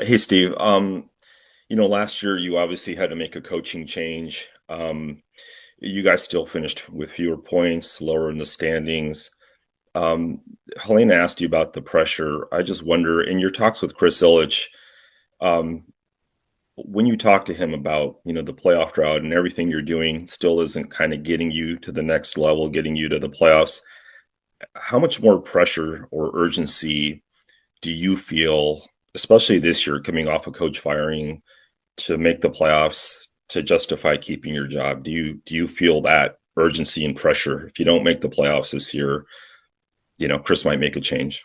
Hey Steve, last year you obviously had to make a coaching change. You guys still finished with fewer points, lower in the standings. Um, Helena asked you about the pressure. I just wonder, in your talks with Chris Illitch, um, when you talk to him about, the playoff drought and everything you're doing still isn't kind of getting you to the next level, getting you to the playoffs, how much more pressure or urgency do you feel, especially this year, coming off a coach firing, to make the playoffs to justify keeping your job? Do you feel that urgency and pressure? If you don't make the playoffs this year, Chris might make a change.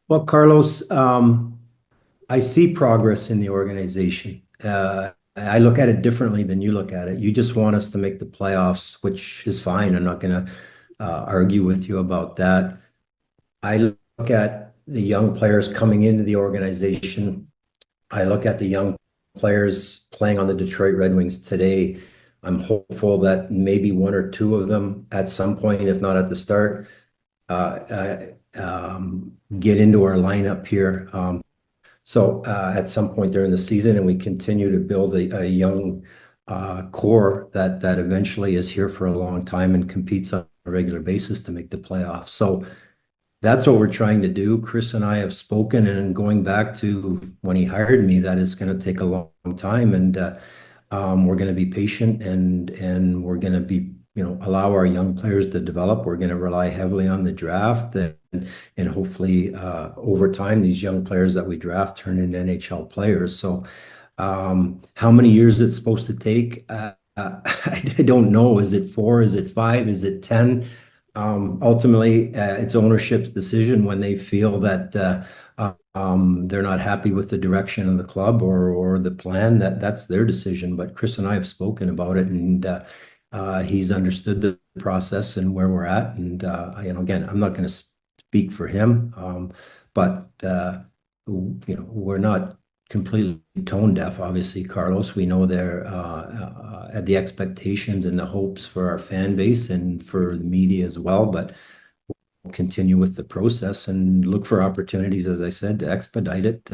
Well, Carlos, I see progress in the organization. I look at it differently than you look at it. You just want us to make the playoffs, which is fine. I'm not going to argue with you about that. I look at the young players coming into the organization. I look at the young players playing on the Detroit Red Wings today. I'm hopeful that maybe one or two of them at some point, if not at the start, get into our lineup here. So at some point during the season, and we continue to build a young core that eventually is here for a long time and competes on a regular basis to make the playoffs. So that's what we're trying to do. Chris and I have spoken, and going back to when he hired me, that is going to take a long time, and we're going to be patient, and we're going to be, allow our young players to develop. We're going to rely heavily on the draft, and hopefully over time, these young players that we draft turn into NHL players. So how many years it's supposed to take? I don't know. Is it 4? Is it 5? Is it 10? Ultimately, it's ownership's decision when they feel that they're not happy with the direction of the club or the plan. That's their decision. But Chris and I have spoken about it, and he's understood the process and where we're at. And again, I'm not going to speak for him, but we're not completely tone deaf. Obviously, Carlos, we know they're at the expectations and the hopes for our fan base and for the media as well, but we'll continue with the process and look for opportunities, as I said, to expedite it,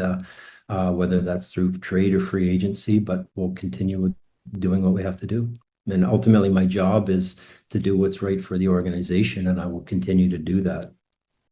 whether that's through trade or free agency, but we'll continue with doing what we have to do. And ultimately, my job is to do what's right for the organization, and I will continue to do that.